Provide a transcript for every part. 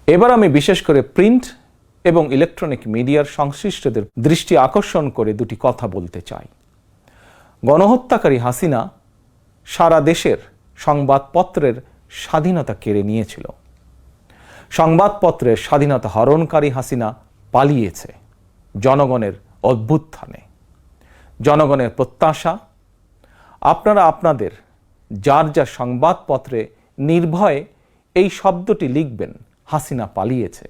এবার আমি বিশেষ করে প্রিন্ট এবং ইলেকট্রনিক মিডিয়ার সংশ্লিষ্টদের দৃষ্টি আকর্ষণ করে দুটি কথা বলতে চাই। গণহত্যাকারী হাসিনা সারা দেশের সংবাদপত্রের স্বাধীনতা কেড়ে নিয়েছিল। সংবাদপত্রের স্বাধীনতা হরণকারী হাসিনা পালিয়েছে জনগণের অভ্যুত্থানে। জনগণের প্রত্যাশা, আপনারা আপনাদের যার যা সংবাদপত্রে নির্ভয়ে এই শব্দটি লিখবেন, হাসিনা পালিয়েছে।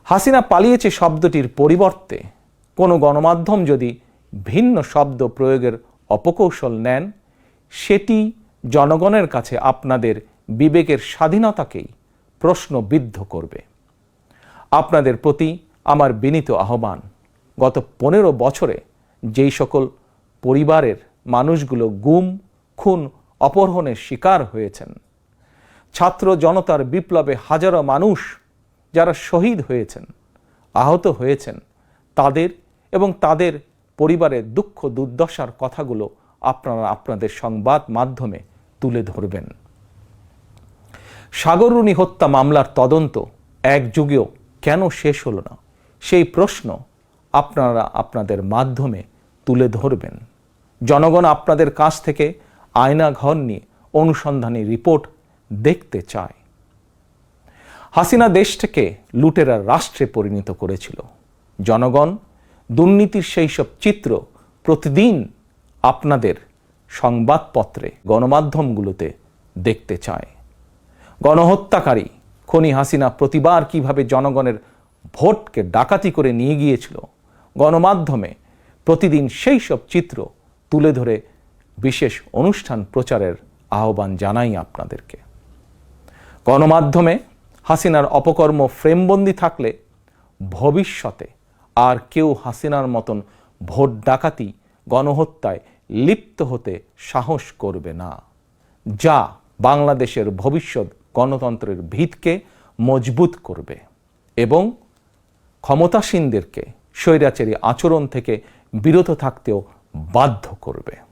হাসিনা পালিয়েছে শব্দটির পরিবর্তে কোনো গণমাধ্যম যদি ভিন্ন শব্দ প্রয়োগের অপকৌশল নেন, সেটি জনগণের কাছে আপনাদের বিবেকের স্বাধীনতাকেই প্রশ্নবিদ্ধ করবে। আপনাদের প্রতি আমার বিনীত আহ্বান, গত 15 বছরে যেই সকল পরিবারের মানুষগুলো গুম, খুন, অপহরণের শিকার হয়েছেন, ছাত্র জনতার বিপ্লবে হাজারো মানুষ যারা শহীদ হয়েছেন, আহত হয়েছেন, তাদের এবং তাদের পরিবারের দুঃখ দুর্দশার কথাগুলো আপনারা আপনাদের সংবাদ মাধ্যমে তুলে ধরবেন। সাগররুনি হত্যা মামলার তদন্ত এক যুগেও কেন শেষ হলো না, সেই প্রশ্ন আপনারা আপনাদের মাধ্যমে তুলে ধরবেন। জনগণ আপনাদের কাছ থেকে আয়নাঘর নিয়ে অনুসন্ধানী রিপোর্ট দেখতে চায়। হাসিনা দেশটাকে লুটেরা রাষ্ট্রে পরিণত করেছিল। জনগণ দুর্নীতির সেই সব চিত্র প্রতিদিন আপনাদের সংবাদপত্রে, গণমাধ্যমগুলোতে দেখতে চায়। গণহত্যাকারী খনি হাসিনা প্রতিবার কিভাবে জনগণের ভোটকে ডাকাতি করে নিয়ে গিয়েছিল, গণমাধ্যমে প্রতিদিন সেই সব চিত্র তুলে ধরে বিশেষ অনুষ্ঠান প্রচারের আহ্বান জানাই আপনাদেরকে। গণমাধ্যমে হাসিনার অপকর্ম ফ্রেমবন্দি থাকলে ভবিষ্যতে আর কেউ হাসিনার মতন ভোট ডাকাতি, গণহত্যায় লিপ্ত হতে সাহস করবে না, যা বাংলাদেশের ভবিষ্যৎ গণতন্ত্রের ভিতকে মজবুত করবে এবং ক্ষমতাসীনদেরকে স্বৈরাচারী আচরণ থেকে বিরত থাকতেও বাধ্য করবে।